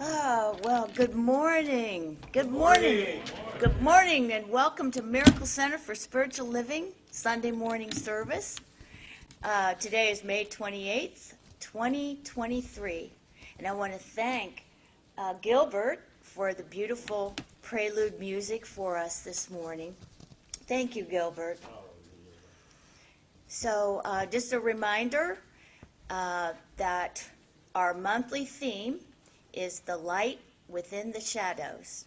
Oh, well, good morning. Good morning. Good morning, and welcome to Miracle Center for Spiritual Living Sunday morning service. Today is May 28th, 2023, and I want to thank Gilbert for the beautiful prelude music for us this morning. Thank you, Gilbert. So, just a reminder that our monthly theme is the light within the shadows.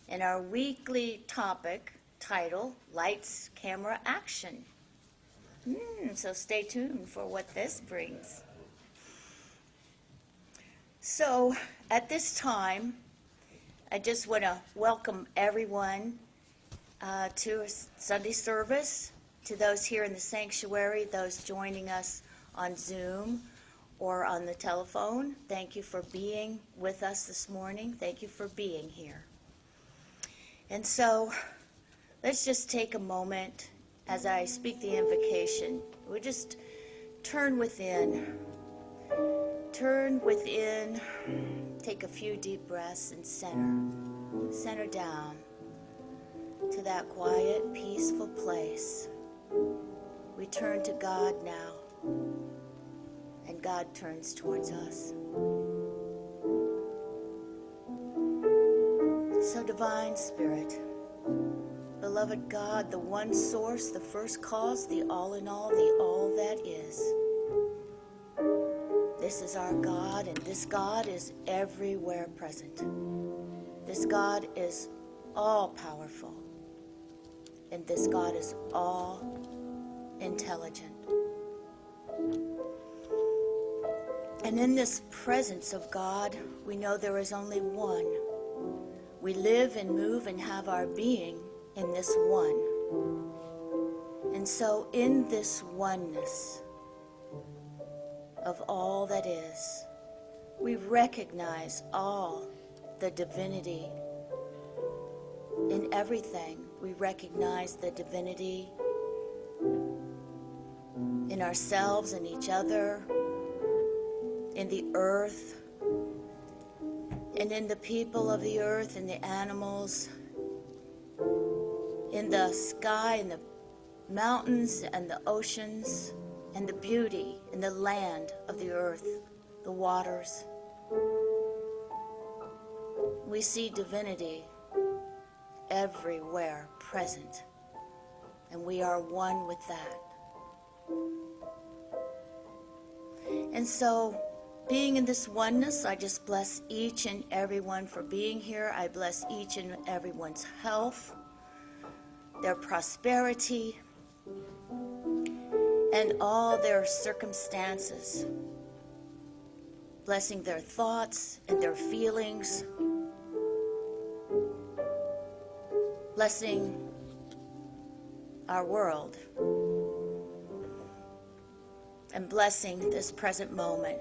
And our weekly topic title, Lights, Camera, Action. So stay tuned for what this brings. So at this time, I just want to welcome everyone to Sunday service, to those here in the sanctuary, those joining us on Zoom or on the telephone. Thank you for being with us this morning. Thank you for being here. And so let's just take a moment as I speak the invocation. We just turn within. Turn within. Take a few deep breaths and center down to that quiet, peaceful place. We turn to God now. And God turns towards us. So Divine Spirit, beloved God, the one source, the first cause, the all in all, the all that is. This is our God, and this God is everywhere present. This God is all powerful, and this God is all intelligent. And in this presence of God, we know there is only one. We live and move and have our being in this one. And so in this oneness of all that is, we recognize all the divinity in everything. We recognize the divinity in ourselves and each other, in the earth, and in the people of the earth, and the animals, in the sky, and the mountains, and the oceans, and the beauty, and the land of the earth, the waters. We see divinity everywhere present, and we are one with that. And so, being in this oneness, I just bless each and everyone for being here. I bless each and everyone's health, their prosperity, and all their circumstances. Blessing their thoughts and their feelings. Blessing our world. And blessing this present moment.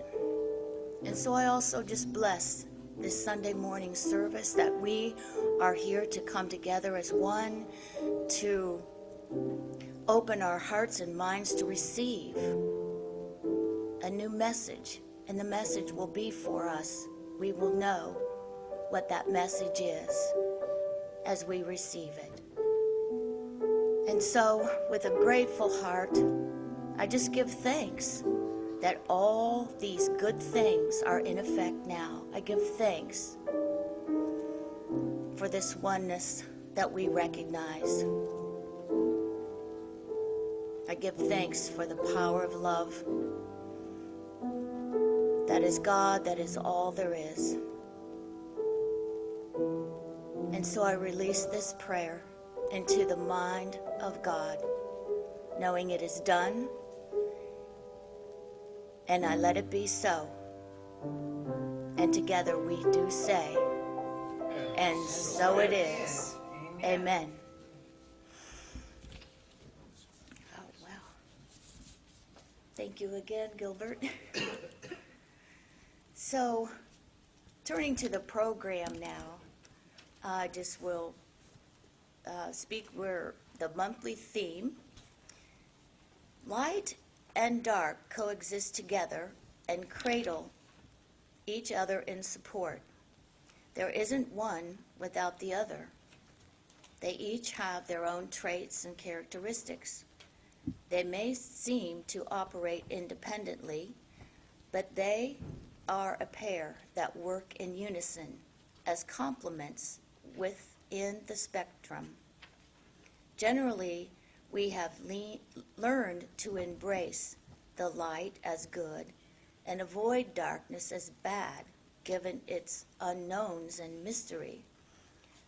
And so I also just bless this Sunday morning service, that we are here to come together as one, to open our hearts and minds to receive a new message. And the message will be for us. We will know what that message is as we receive it. And so, with a grateful heart, I just give thanks that all these good things are in effect now. I give thanks for this oneness that we recognize. I give thanks for the power of love. That is God, that is all there is. And so I release this prayer into the mind of God, knowing it is done. And I let it be so. And together we do say, and so it is. Amen. Oh, wow. Thank you again, Gilbert. So, turning to the program now, I just will speak where the monthly theme, light and dark coexist together and cradle each other in support. There isn't one without the other. They each have their own traits and characteristics. They may seem to operate independently, but they are a pair that work in unison as complements within the spectrum. Generally, we have learned to embrace the light as good and avoid darkness as bad, given its unknowns and mystery.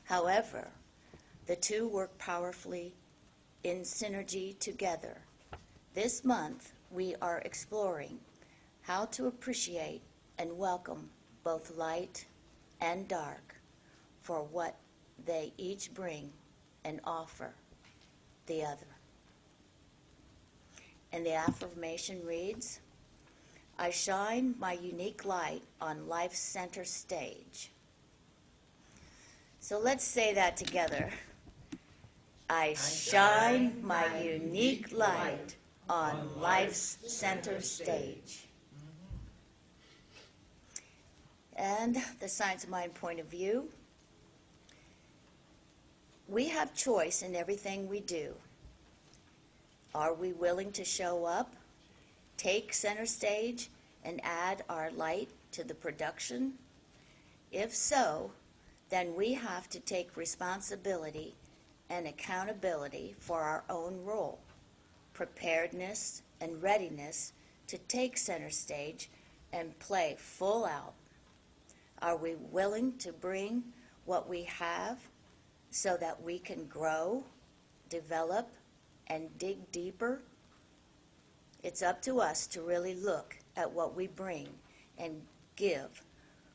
However, the two work powerfully in synergy together. This month, we are exploring how to appreciate and welcome both light and dark for what they each bring and offer the other. And the affirmation reads, I shine my unique light on life's center stage. So let's say that together. I shine my unique light on life's center stage. And the Science of Mind point of view. We have choice in everything we do. Are we willing to show up, take center stage, and add our light to the production? If so, then we have to take responsibility and accountability for our own role, preparedness and readiness to take center stage and play full out. Are we willing to bring what we have so that we can grow, develop, and dig deeper? It's up to us to really look at what we bring and give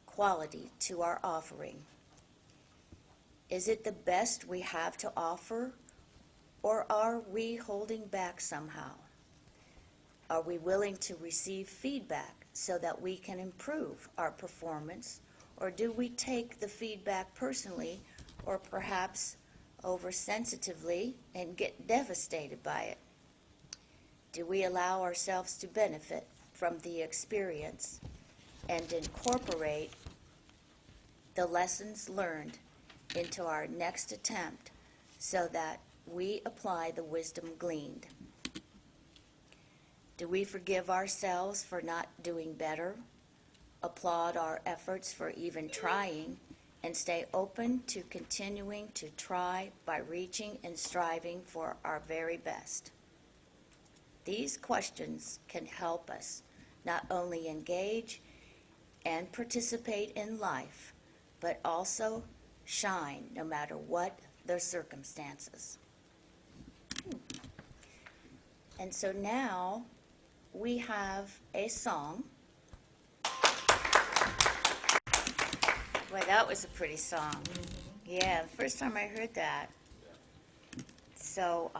quality to our offering. Is it the best we have to offer, or are we holding back somehow? Are we willing to receive feedback so that we can improve our performance, or do we take the feedback personally or perhaps oversensitively and get devastated by it? Do we allow ourselves to benefit from the experience and incorporate the lessons learned into our next attempt so that we apply the wisdom gleaned? Do we forgive ourselves for not doing better, applaud our efforts for even trying, and stay open to continuing to try by reaching and striving for our very best? These questions can help us not only engage and participate in life, but also shine no matter what the circumstances. And so now we have a song. Boy, that was a pretty song. Yeah, the first time I heard that. So,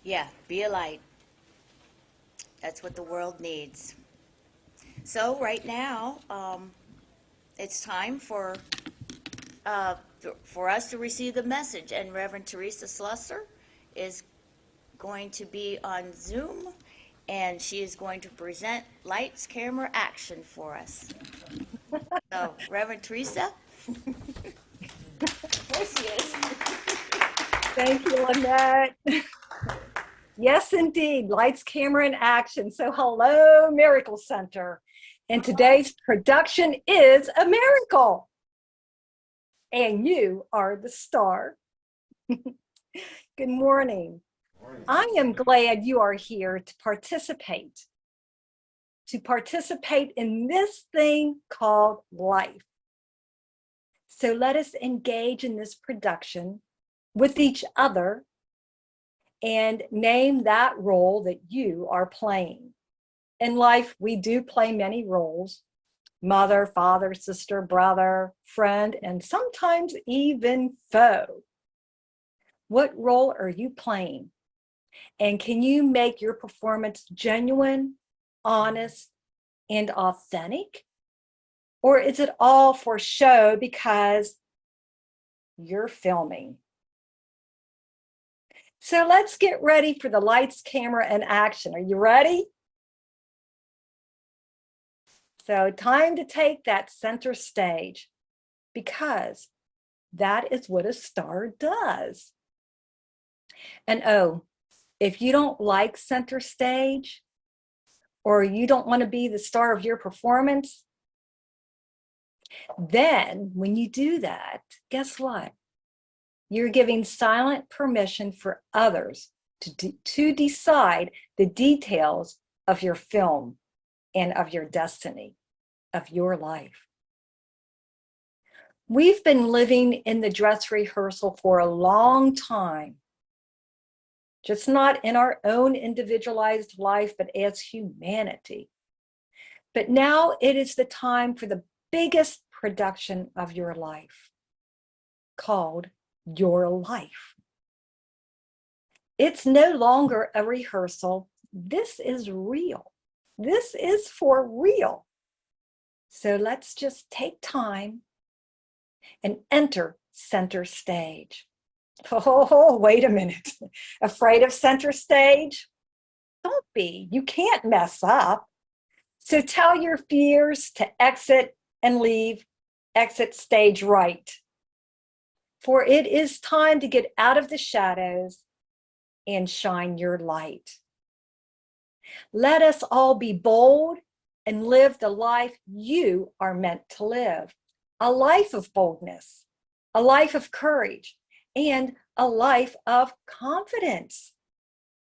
yeah, be a light. That's what the world needs. So right now, it's time for us to receive the message, and Reverend Teresa Slusser is going to be on Zoom, and she is going to present Lights, Camera, Action for us. So, Reverend Teresa. There she is. Thank you, Lynette. Yes, indeed. Lights, camera, and action. So hello, Miracle Center. And today's production is a miracle. And you are the star. Good morning. I am glad you are here to participate in this thing called life. So let us engage in this production with each other and name that role that you are playing. In life, we do play many roles: mother, father, sister, brother, friend, and sometimes even foe. What role are you playing? And can you make your performance genuine, honest, and authentic? Or is it all for show because you're filming? So let's get ready for the lights, camera, and action. Are you ready? So time to take that center stage, because that is what a star does. And oh, if you don't like center stage, or you don't want to be the star of your performance, then when you do that, guess what? You're giving silent permission for others to decide the details of your film and of your destiny, of your life. We've been living in the dress rehearsal for a long time, just not in our own individualized life, but as humanity. But now it is the time for the biggest production of your life, called your life. It's no longer a rehearsal. This is real. This is for real. So let's just take time and enter center stage. Oh, wait a minute. Afraid of center stage? Don't be. You can't mess up. So tell your fears to exit and leave. Exit stage right. For it is time to get out of the shadows and shine your light. Let us all be bold and live the life you are meant to live. A life of boldness, a life of courage, and a life of confidence.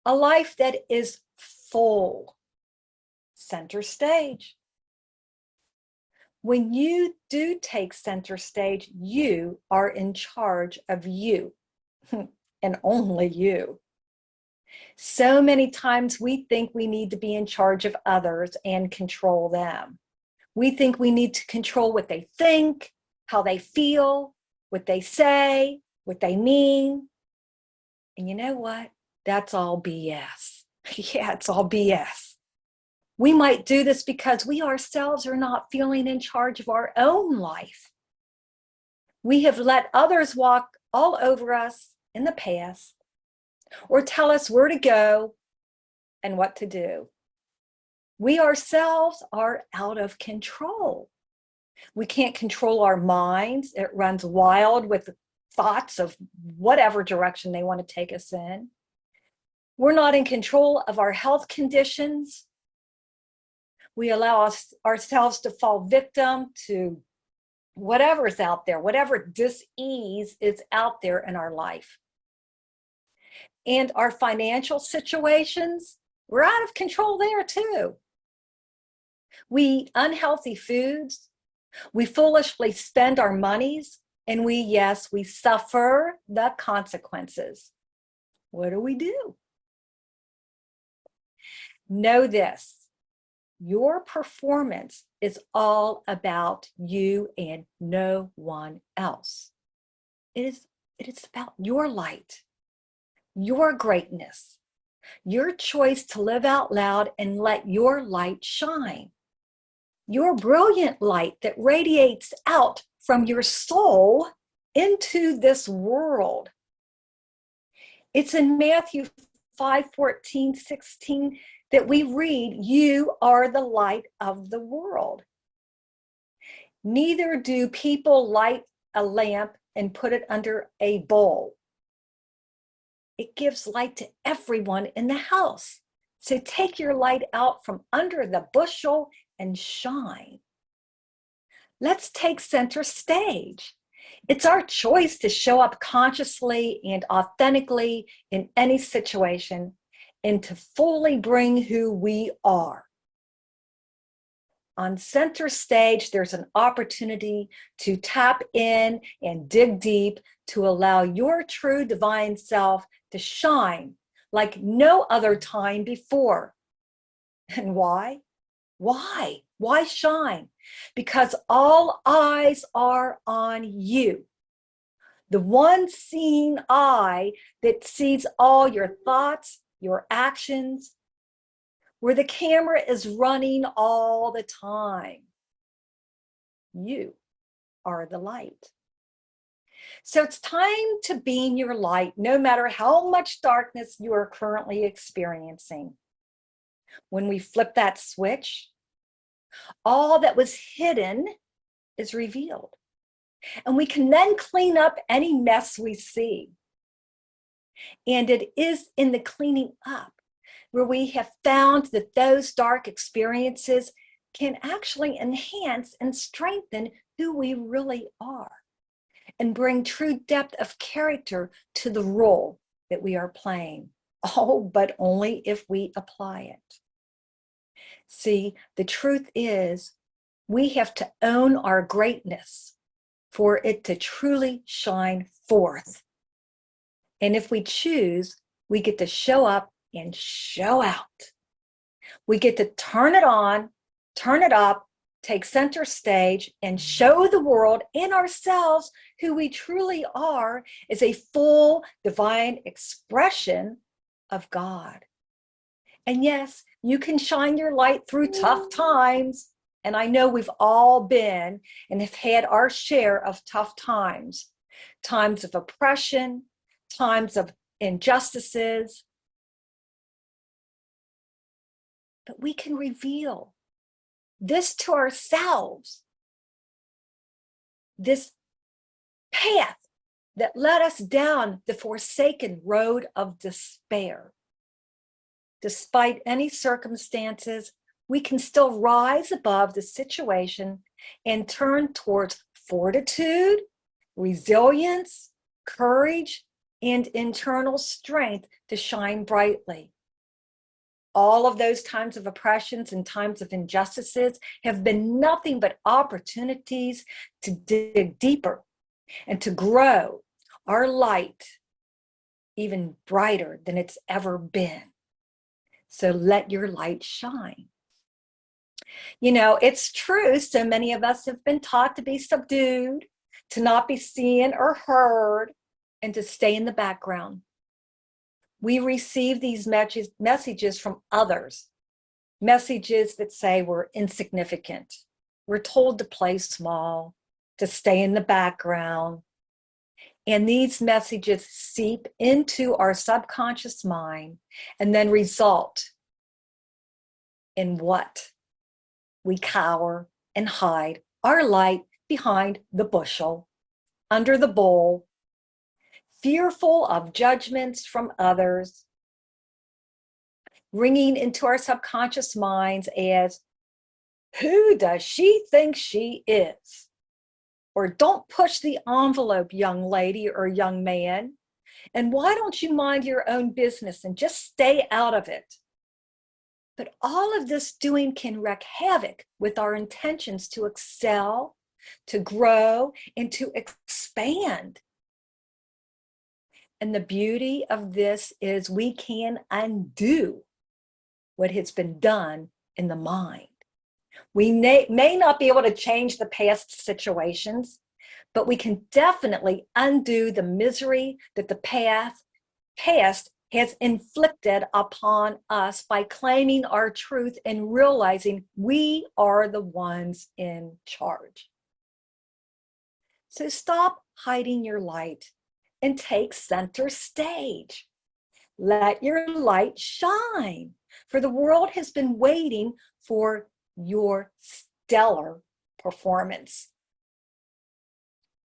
A life that is full. Center stage. When you do take center stage, you are in charge of you, and only you. So many times we think we need to be in charge of others and control them. We think we need to control what they think, how they feel, what they say, what they mean. And you know what? That's all BS. Yeah, it's all BS. We might do this because we ourselves are not feeling in charge of our own life. We have let others walk all over us in the past, or tell us where to go and what to do. We ourselves are out of control. We can't control our minds. It runs wild with thoughts of whatever direction they want to take us in. We're not in control of our health conditions. We allow ourselves to fall victim to whatever's out there, whatever dis-ease is out there in our life. And our financial situations, we're out of control there too. We eat unhealthy foods. We foolishly spend our monies, and we suffer the consequences. What do? Know this. Your performance is all about you and no one else. It is about your light, your greatness, your choice to live out loud and let your light shine. Your brilliant light that radiates out from your soul into this world. It's in Matthew 5:14-16 that we read, "You are the light of the world." Neither do people light a lamp and put it under a bowl. It gives light to everyone in the house. So take your light out from under the bushel and shine. Let's take center stage. It's our choice to show up consciously and authentically in any situation and to fully bring who we are. On center stage, there's an opportunity to tap in and dig deep to allow your true divine self to shine like no other time before. And why? Why? Why shine? Because all eyes are on you. The one seeing eye that sees all your thoughts, your actions, where the camera is running all the time. You are the light. So it's time to beam your light, no matter how much darkness you are currently experiencing. When we flip that switch, All that was hidden is revealed. And we can then clean up any mess we see. And it is in the cleaning up where we have found that those dark experiences can actually enhance and strengthen who we really are and bring true depth of character to the role that we are playing. Oh, but only if we apply it. See, the truth is we have to own our greatness for it to truly shine forth. And if we choose, we get to show up and show out. We get to turn it on, turn it up, take center stage, and show the world and ourselves who we truly are as a full divine expression of God. And yes, you can shine your light through tough times. And I know we've all been and have had our share of tough times, times of oppression, times of injustices. But we can reveal this to ourselves, this path that led us down the forsaken road of despair. Despite any circumstances, we can still rise above the situation and turn towards fortitude, resilience, courage, and internal strength to shine brightly. All of those times of oppressions and times of injustices have been nothing but opportunities to dig deeper and to grow our light even brighter than it's ever been. So let your light shine. You know, it's true, so many of us have been taught to be subdued, to not be seen or heard, and to stay in the background. We receive these messages from others, messages that say we're insignificant. We're told to play small, to stay in the background. And these messages seep into our subconscious mind and then result in what? We cower and hide our light behind the bushel, under the bowl, fearful of judgments from others, ringing into our subconscious minds as, who does she think she is? Or don't push the envelope, young lady or young man. And why don't you mind your own business and just stay out of it? But all of this doing can wreak havoc with our intentions to excel, to grow, and to expand. And the beauty of this is we can undo what has been done in the mind. We may not be able to change the past situations, but we can definitely undo the misery that the past has inflicted upon us by claiming our truth and realizing we are the ones in charge. So stop hiding your light and take center stage. Let your light shine, for the world has been waiting for your stellar performance.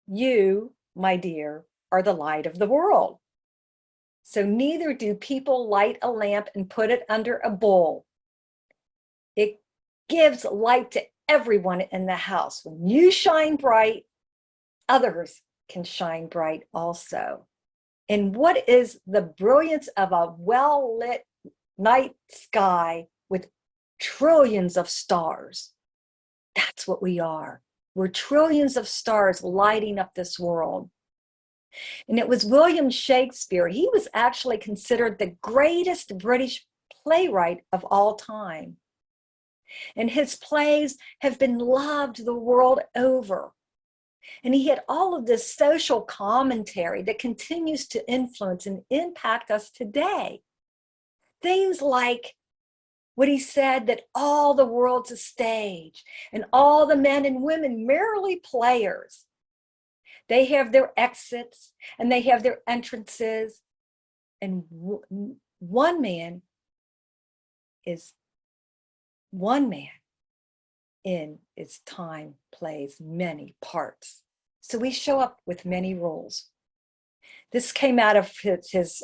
You, my dear, are the light of the world. So neither do people light a lamp and put it under a bowl. It gives light to everyone in the house. When you shine bright, others can shine bright also. And what is the brilliance of a well-lit night sky with trillions of stars? That's what we are. We're trillions of stars lighting up this world. And it was William Shakespeare. He was actually considered the greatest British playwright of all time. And his plays have been loved the world over. And he had all of this social commentary that continues to influence and impact us today. Things like what he said, that all the world's a stage and all the men and women merely players. They have their exits and they have their entrances. And one man is one man. in its time plays many parts. So we show up with many roles. This came out of his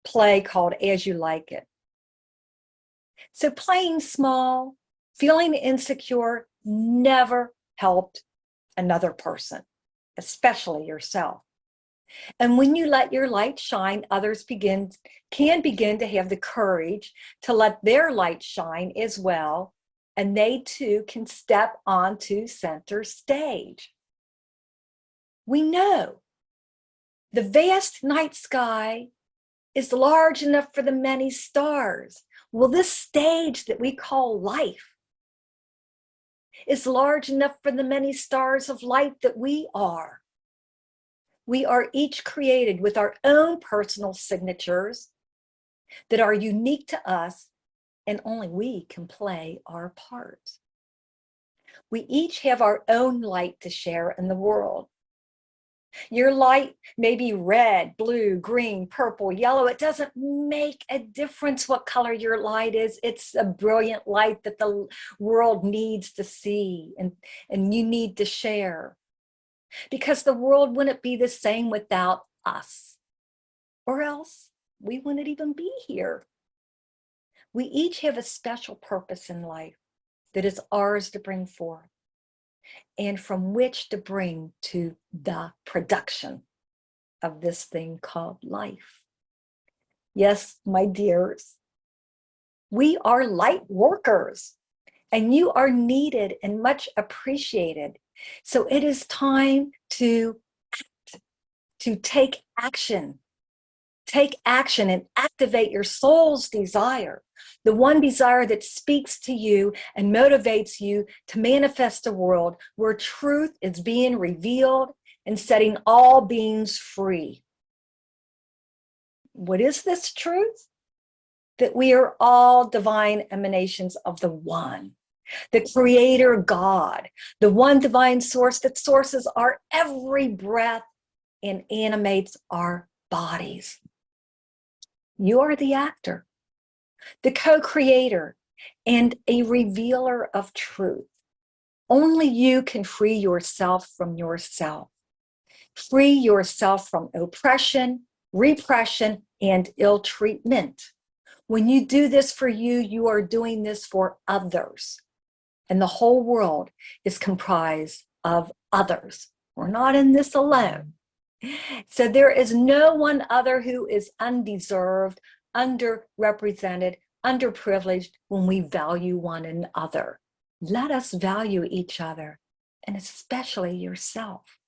play called As You Like It. So playing small, feeling insecure never helped another person, especially yourself. And when you let your light shine, others can begin to have the courage to let their light shine as well, and they too can step onto center stage. We know the vast night sky is large enough for the many stars. Well, this stage that we call life is large enough for the many stars of light that we are. We are each created with our own personal signatures that are unique to us, and only we can play our part. We each have our own light to share in the world. Your light may be red, blue, green, purple, yellow. It doesn't make a difference what color your light is. It's a brilliant light that the world needs to see and you need to share. Because the world wouldn't be the same without us, or else we wouldn't even be here. We each have a special purpose in life that is ours to bring forth and from which to bring to the production of this thing called life. Yes, my dears, we are light workers and you are needed and much appreciated. So it is time to take action. Take action and activate your soul's desire, the one desire that speaks to you and motivates you to manifest a world where truth is being revealed and setting all beings free. What is this truth? That we are all divine emanations of the One, the Creator God, the one divine source that sources our every breath and animates our bodies. You are the actor, the co-creator, and a revealer of truth. Only you can free yourself from yourself. Free yourself from oppression, repression, and ill treatment. When you do this for you, you are doing this for others. And the whole world is comprised of others. We're not in this alone. So there is no one other who is undeserved, underrepresented, underprivileged when we value one another. Let us value each other, and especially yourself.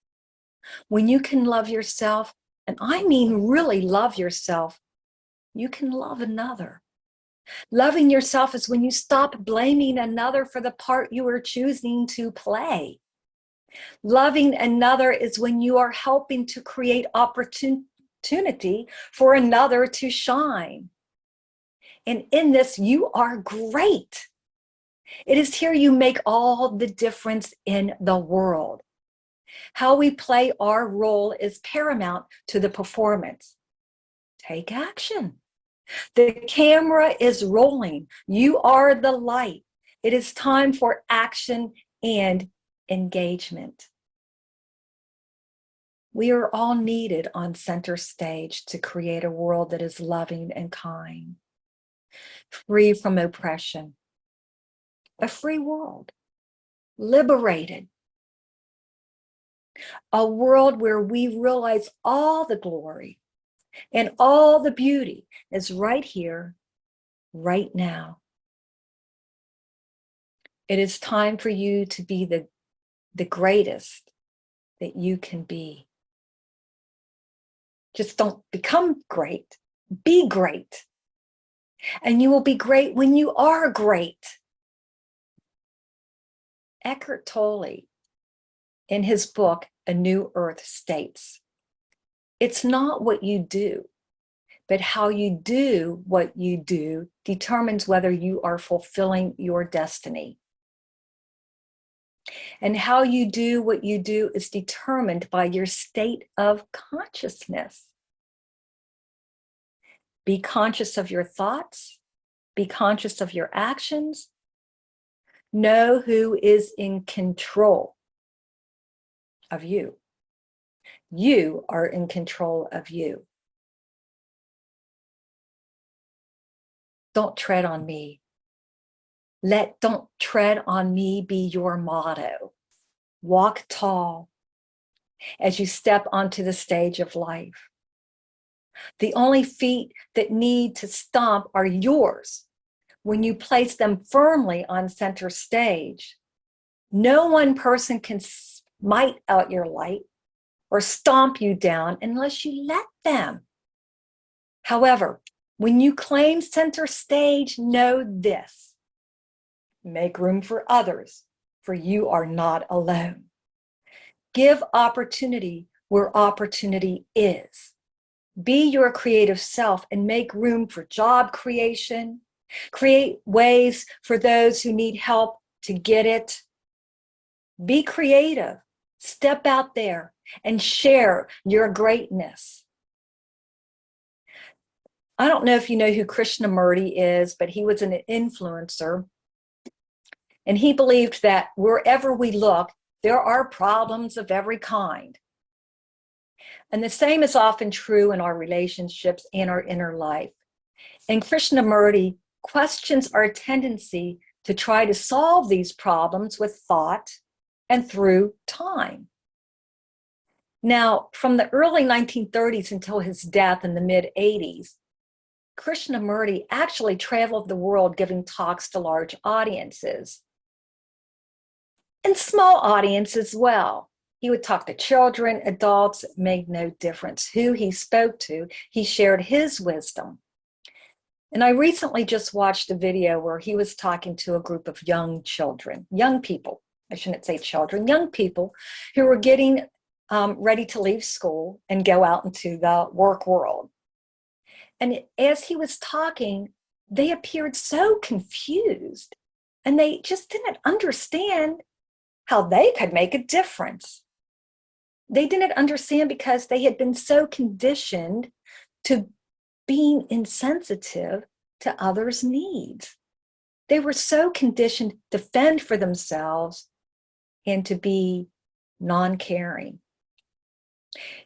When you can love yourself, and I mean really love yourself, you can love another. Loving yourself is when you stop blaming another for the part you are choosing to play. Loving another is when you are helping to create opportunity for another to shine. And in this, you are great. It is here you make all the difference in the world. How we play our role is paramount to the performance. Take action. The camera is rolling. You are the light. It is time for action and engagement. We are all needed on center stage to create a world that is loving and kind, free from oppression, a free world, liberated, a world where we realize all the glory and all the beauty is right here, right now. It is time for you to be the greatest that you can be. Just don't become great, be great. And you will be great when you are great. Eckhart Tolle, in his book, A New Earth, states, it's not what you do, but how you do what you do determines whether you are fulfilling your destiny. And how you do what you do is determined by your state of consciousness. Be conscious of your thoughts, be conscious of your actions, Know who is in control of you. You are in control of you. Don't tread on me. Don't tread on me be your motto. Walk tall as you step onto the stage of life. The only feet that need to stomp are yours when you place them firmly on center stage. No one person can smite out your light or stomp you down unless you let them. However, when you claim center stage, know this: make room for others, for you are not alone. Give opportunity where opportunity is. Be your creative self and make room for job creation. Create ways for those who need help to get it. Be creative. Step out there and share your greatness. I don't know if you know who Krishnamurti is, but he was an influencer. And he believed that wherever we look, there are problems of every kind. And the same is often true in our relationships and our inner life. And Krishnamurti questions our tendency to try to solve these problems with thought and through time. Now, from the early 1930s until his death in the mid-80s, Krishnamurti actually traveled the world giving talks to large audiences and small audiences as well. He would talk to children, adults. It made no difference who he spoke to. He shared his wisdom. And I recently just watched a video where he was talking to a group of young people, I shouldn't say children, young people who were getting ready to leave school and go out into the work world. And as he was talking, they appeared so confused and they just didn't understand how they could make a difference. They didn't understand because they had been so conditioned to being insensitive to others' needs. They were so conditioned to fend for themselves and to be non-caring.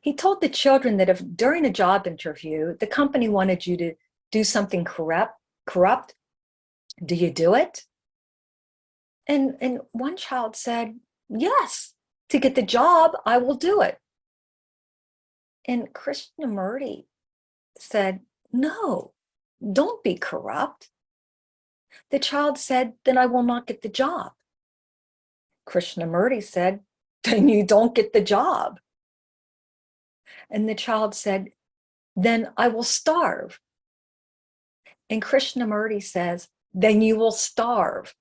He told the children that if during a job interview, the company wanted you to do something corrupt, do you do it? And one child said, yes, to get the job, I will do it. And Krishnamurti said, no, don't be corrupt. The child said, then I will not get the job. Krishnamurti said, then you don't get the job. And the child said, then I will starve. And Krishnamurti says, then you will starve.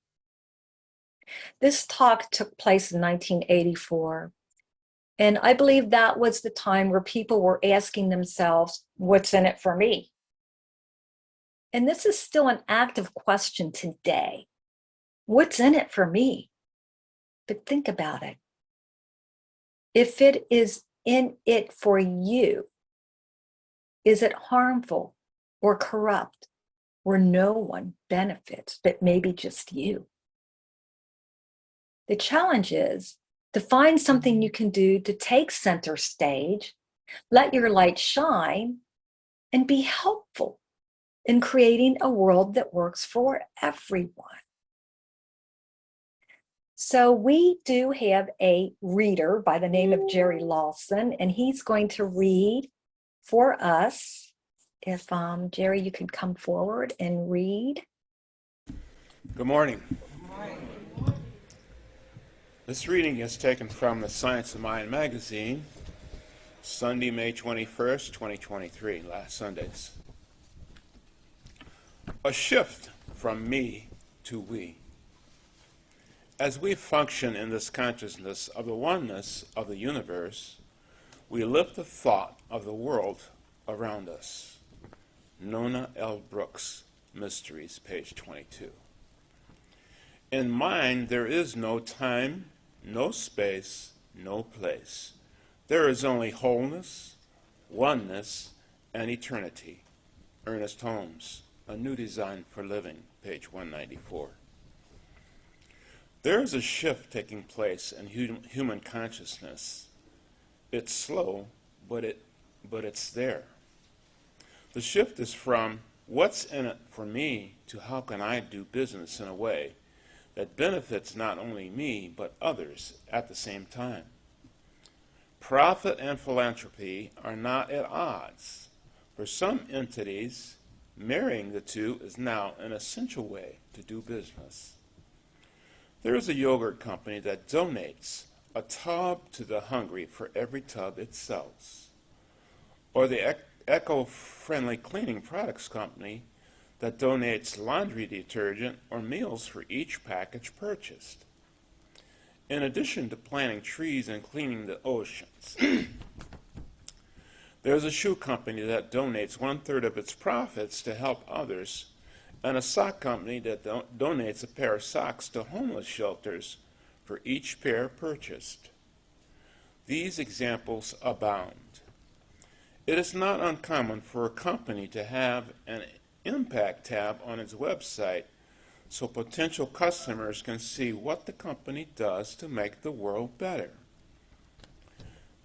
This talk took place in 1984. And I believe that was the time where people were asking themselves, what's in it for me? And this is still an active question today. What's in it for me? But think about it. If it is in it for you, is it harmful or corrupt where no one benefits but maybe just you? The challenge is to find something you can do to take center stage, let your light shine, and be helpful in creating a world that works for everyone. So we do have a reader by the name of Jerry Lawson, and he's going to read for us. If Jerry, you could come forward and read. Good morning. Good morning. This reading is taken from the Science of Mind magazine, Sunday, May 21st, 2023, last Sundays. A shift from me to we. As we function in this consciousness of the oneness of the universe, we lift the thought of the world around us. Nona L. Brooks, Mysteries, page 22. In mind, there is no time, no space, no place. There is only wholeness, oneness, and eternity. Ernest Holmes, A New Design for Living, page 194. There is a shift taking place in human consciousness. It's slow, but it's there. The shift is from what's in it for me to how can I do business in a way that benefits not only me but others at the same time. Profit and philanthropy are not at odds. For some entities, marrying the two is now an essential way to do business. There is a yogurt company that donates a tub to the hungry for every tub it sells. Or the eco-friendly cleaning products company that donates laundry detergent or meals for each package purchased. In addition to planting trees and cleaning the oceans, there's a shoe company that donates 1/3 of its profits to help others, and a sock company that donates a pair of socks to homeless shelters for each pair purchased. These examples abound. It is not uncommon for a company to have an impact tab on its website so potential customers can see what the company does to make the world better.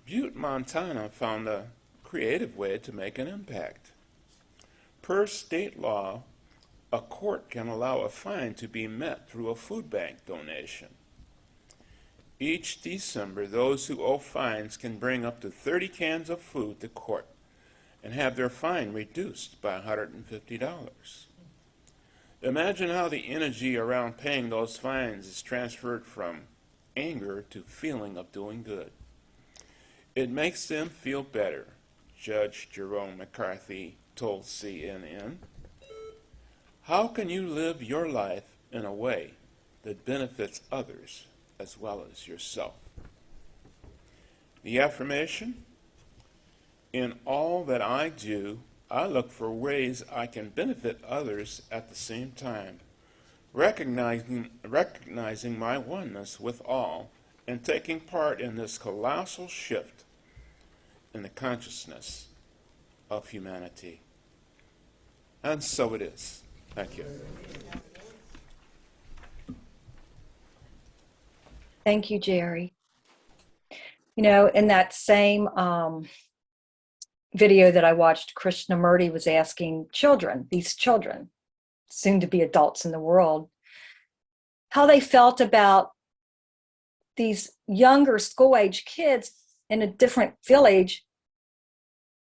Butte, Montana found a creative way to make an impact. Per state law, a court can allow a fine to be met through a food bank donation. Each December, those who owe fines can bring up to 30 cans of food to court and have their fine reduced by $150. Imagine how the energy around paying those fines is transferred from anger to feeling of doing good. It makes them feel better, Judge Jerome McCarthy told CNN. How can you live your life in a way that benefits others as well as yourself? The affirmation: in all that I do, I look for ways I can benefit others at the same time, recognizing my oneness with all and taking part in this colossal shift in the consciousness of humanity. And so it is. Thank you. Thank you, Jerry. You know, in that same video that I watched, Krishnamurti was asking children, these children, soon to be adults in the world, how they felt about these younger school-age kids in a different village,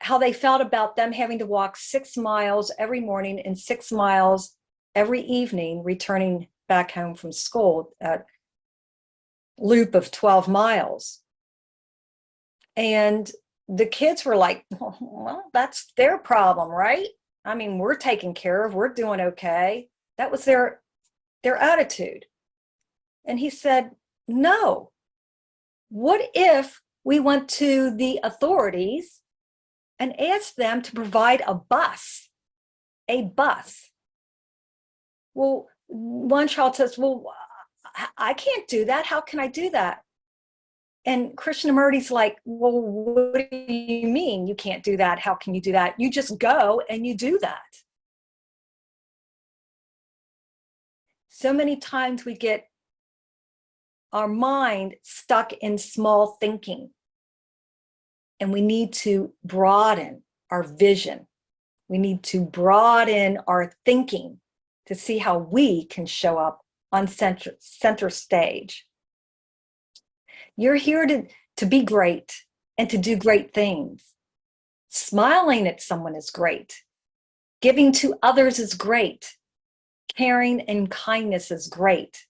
how they felt about them having to walk 6 miles every morning and 6 miles every evening, returning back home from school, a loop of 12 miles. And the kids were like, well, that's their problem, right? I mean, we're taken care of, we're doing okay. That was their attitude. And he said, no. What if we went to the authorities and asked them to provide a bus? Well, one child says, well, I can't do that. How can I do that? And Krishnamurti's like, well, what do you mean you can't do that? How can you do that? You just go and you do that. So many times we get our mind stuck in small thinking, and we need to broaden our vision. We need to broaden our thinking to see how we can show up on center stage. You're here to be great and to do great things. Smiling at someone is great. Giving to others is great. Caring and kindness is great.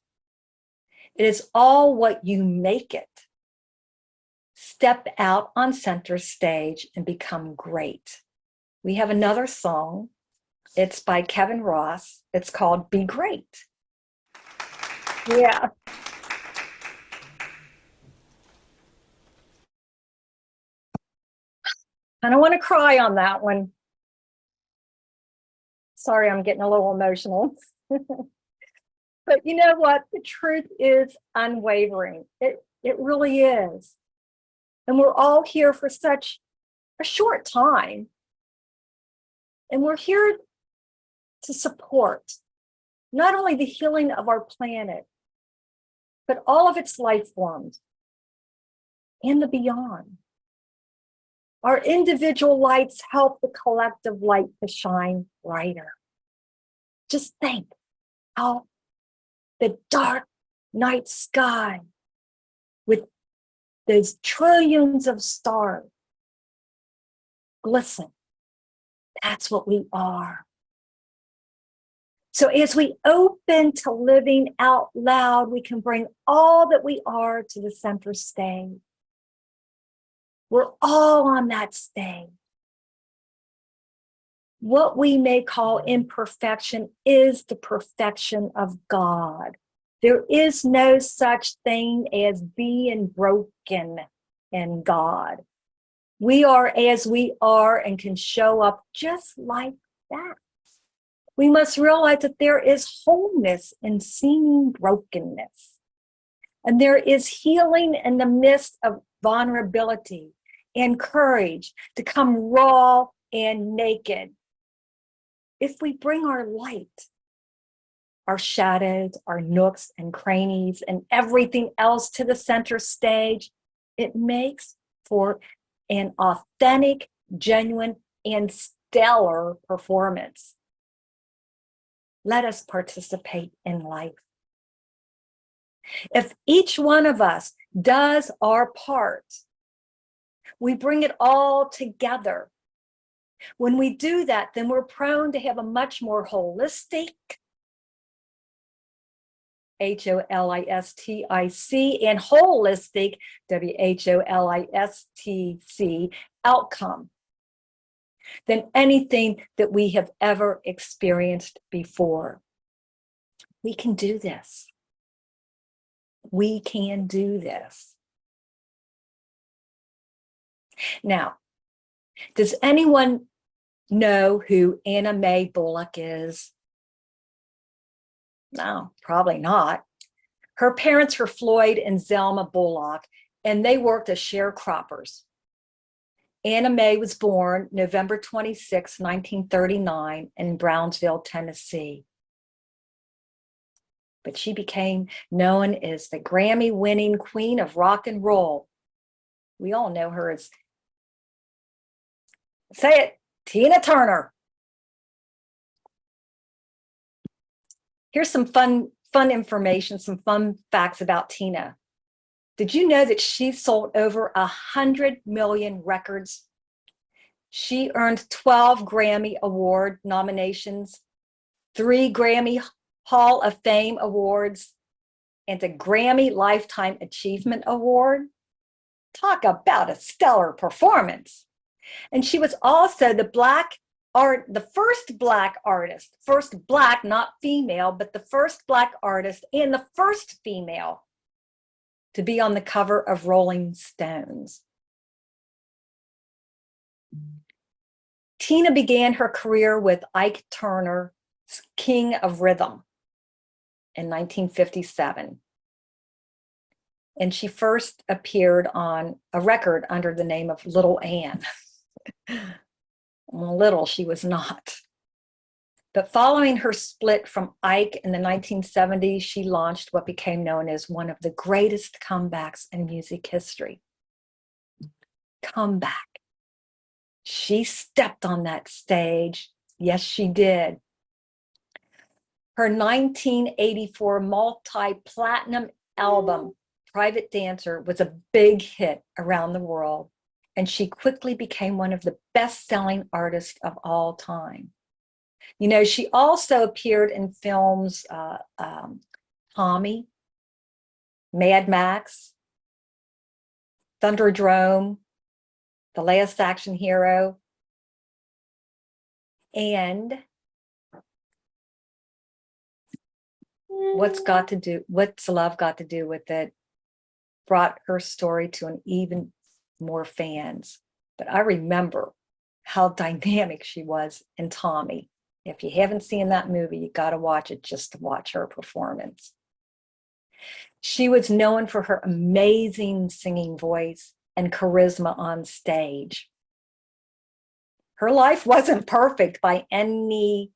It is all what you make it. Step out on center stage and become great. We have another song. It's by Kevin Ross. It's called Be Great. Yeah. I don't want to cry on that one. Sorry, I'm getting a little emotional. But you know what? The truth is unwavering. It really is. And we're all here for such a short time. And we're here to support not only the healing of our planet, but all of its life forms and the beyond. Our individual lights help the collective light to shine brighter. Just think how the dark night sky with those trillions of stars glisten. That's what we are. So as we open to living out loud, we can bring all that we are to the center stage. We're all on that stage. What we may call imperfection is the perfection of God. There is no such thing as being broken in God. We are as we are and can show up just like that. We must realize that there is wholeness in seeming brokenness. And there is healing in the midst of vulnerability and courage to come raw and naked. If we bring our light, our shadows, our nooks and crannies, and everything else to the center stage, it makes for an authentic, genuine, and stellar performance. Let us participate in life. If each one of us does our part, we bring it all together. When we do that, then we're prone to have a much more holistic, holistic, and holistic, wholistc, outcome than anything that we have ever experienced before. We can do this. We can do this. Now, does anyone know who Anna Mae Bullock is? No, probably not. Her parents were Floyd and Zelma Bullock, and they worked as sharecroppers. Anna Mae was born November 26, 1939, in Brownsville, Tennessee. But she became known as the Grammy-winning queen of rock and roll. We all know her as, say it, Tina Turner. Here's some fun information, some fun facts about Tina. Did you know that she sold over 100 million records? She earned 12 Grammy Award nominations, 3 Grammy Hall of Fame awards, and a Grammy Lifetime Achievement Award. Talk about a stellar performance. And she was also the first Black artist, first Black, not female, but the first Black artist and the first female to be on the cover of Rolling Stones. Tina began her career with Ike Turner's King of Rhythm in 1957. And she first appeared on a record under the name of Little Ann. Well, little she was not. But following her split from Ike in the 1970s, she launched what became known as one of the greatest comebacks in music history. Comeback. She stepped on that stage. Yes, she did. Her 1984 multi-platinum album, Private Dancer, was a big hit around the world, and she quickly became one of the best-selling artists of all time. You know, she also appeared in films Tommy, Mad Max, Thunderdome, The Last Action Hero, and What's Love Got to Do with It brought her story to an even more fans. But I remember how dynamic she was in Tommy. If you haven't seen that movie, you got to watch it just to watch her performance. She was known for her amazing singing voice and charisma on stage. Her life wasn't perfect by any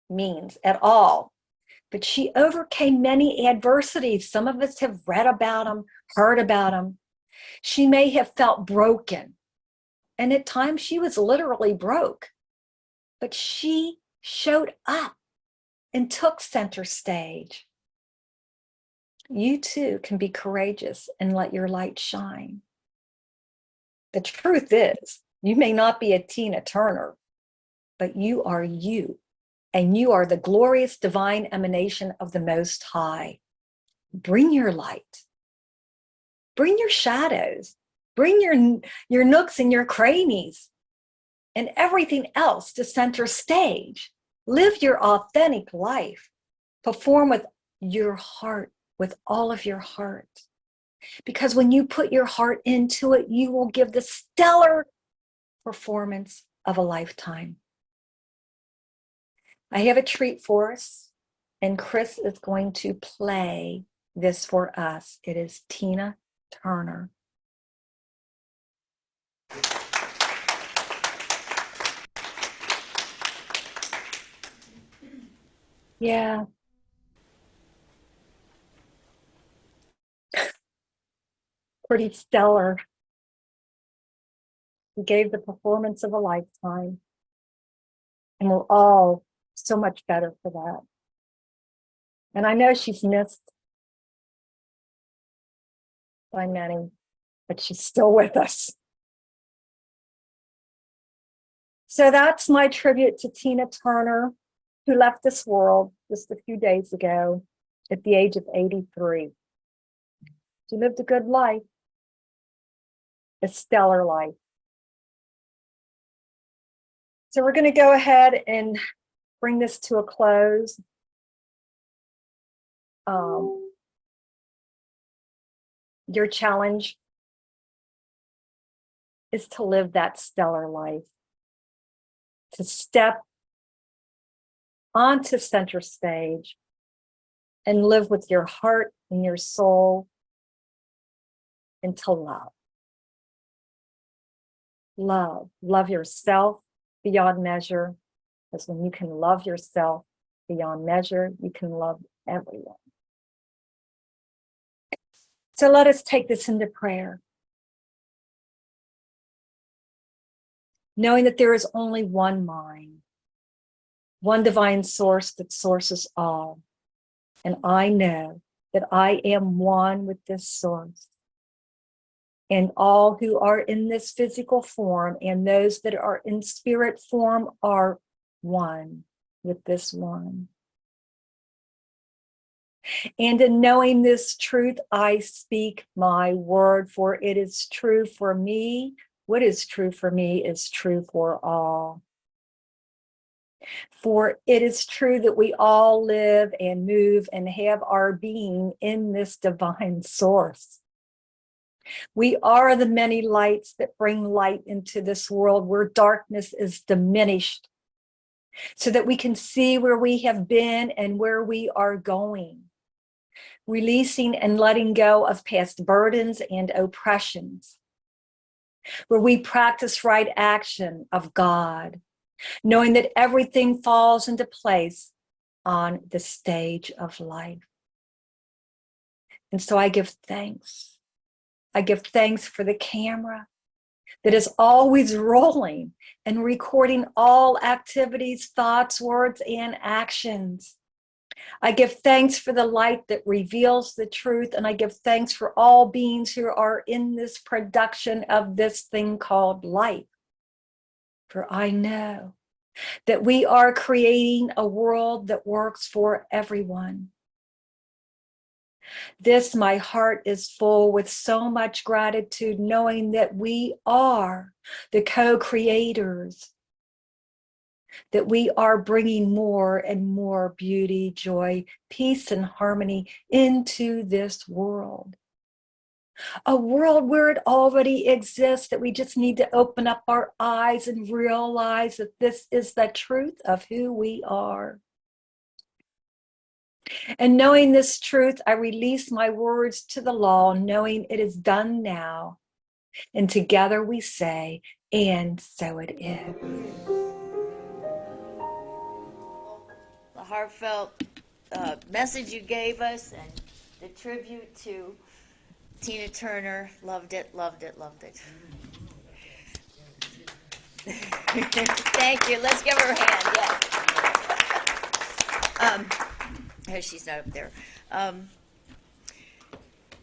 means at all, but she overcame many adversities. Some of us have read about them, heard about them. She may have felt broken, and at times she was literally broke, but she showed up and took center stage. You too can be courageous and let your light shine. The truth is, you may not be a Tina Turner, but you are you, and you are the glorious divine emanation of the Most High. Bring your light. Bring your shadows. Bring your nooks and your crannies and everything else to center stage. Live your authentic life. Perform with your heart, with all of your heart. Because when you put your heart into it, you will give the stellar performance of a lifetime. I have a treat for us, and Chris is going to play this for us. It is Tina Turner. Yeah. Pretty stellar. He gave the performance of a lifetime. And we're all so much better for that. And I know she's missed by many, but she's still with us. So that's my tribute to Tina Turner, who left this world just a few days ago at the age of 83. She lived a good life, a stellar life. So we're going to go ahead and bring this to a close. Your challenge is to live that stellar life, to step onto center stage and live with your heart and your soul, and to love. Love yourself beyond measure, because when you can love yourself beyond measure, you can love everyone. So let us take this into prayer. Knowing that there is only one mind, one divine source that sources all. And I know that I am one with this source. And all who are in this physical form and those that are in spirit form are one with this one. And in knowing this truth, I speak my word, for it is true for me. What is true for me is true for all. For it is true that we all live and move and have our being in this divine source. We are the many lights that bring light into this world where darkness is diminished, so that we can see where we have been and where we are going, releasing and letting go of past burdens and oppressions, where we practice right action of God, knowing that everything falls into place on the stage of life. And so I give thanks. I give thanks for the camera that is always rolling and recording all activities, thoughts, words, and actions. I give thanks for the light that reveals the truth, and I give thanks for all beings who are in this production of this thing called life. For I know that we are creating a world that works for everyone. This, my heart is full with so much gratitude, knowing that we are the co-creators, that we are bringing more and more beauty, joy, peace, and harmony into this world. A world where it already exists, that we just need to open up our eyes and realize that this is the truth of who we are. And knowing this truth, I release my words to the law, knowing it is done now. And together we say, and so it is. The heartfelt message you gave us and the tribute to Tina Turner. Loved it, loved it, loved it. Thank you. Let's give her a hand. Yes. Oh, she's not up there.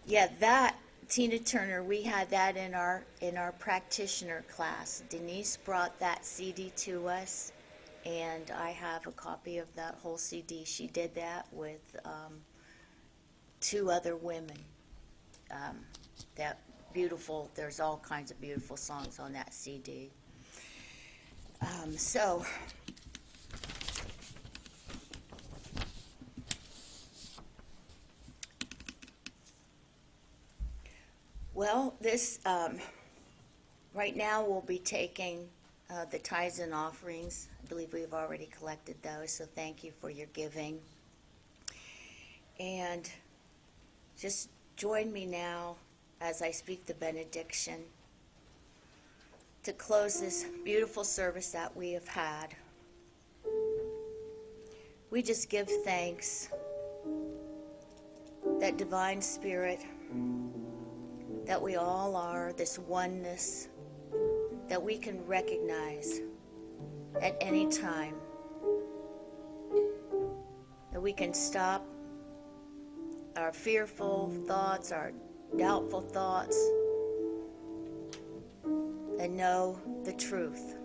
Yeah, that Tina Turner. We had that in our practitioner class. Denise brought that CD to us, and I have a copy of that whole CD. She did that with 2 other women. That beautiful. There's all kinds of beautiful songs on that CD. Well, this right now we'll be taking the tithes and offerings. I believe we've already collected those, so thank you for your giving. And just join me now as I speak the benediction to close this beautiful service that we have had. We just give thanks that divine spirit that we all are, this oneness that we can recognize at any time, that we can stop our fearful thoughts, our doubtful thoughts, and know the truth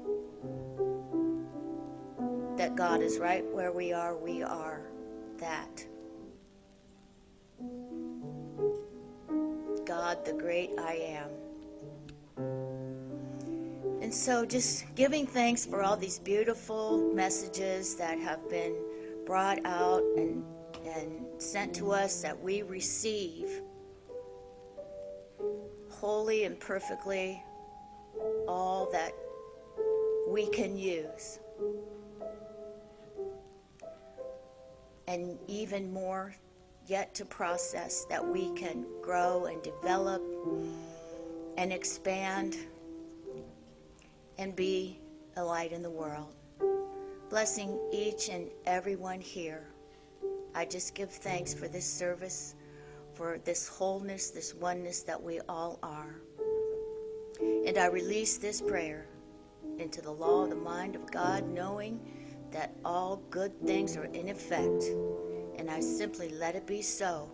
that God is right where we are that. God, the great I am. And so just giving thanks for all these beautiful messages that have been brought out and sent to us, that we receive wholly and perfectly all that we can use. And even more yet to process, that we can grow and develop and expand and be a light in the world. Blessing each and everyone here. I just give thanks for this service, for this wholeness, this oneness that we all are. And I release this prayer into the law of the mind of God, knowing that all good things are in effect. And I simply let it be so.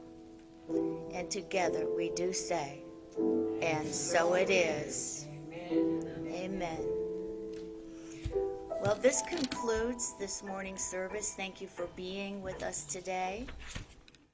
And together we do say, and so it is. Amen. Well, this concludes this morning's service. Thank you for being with us today.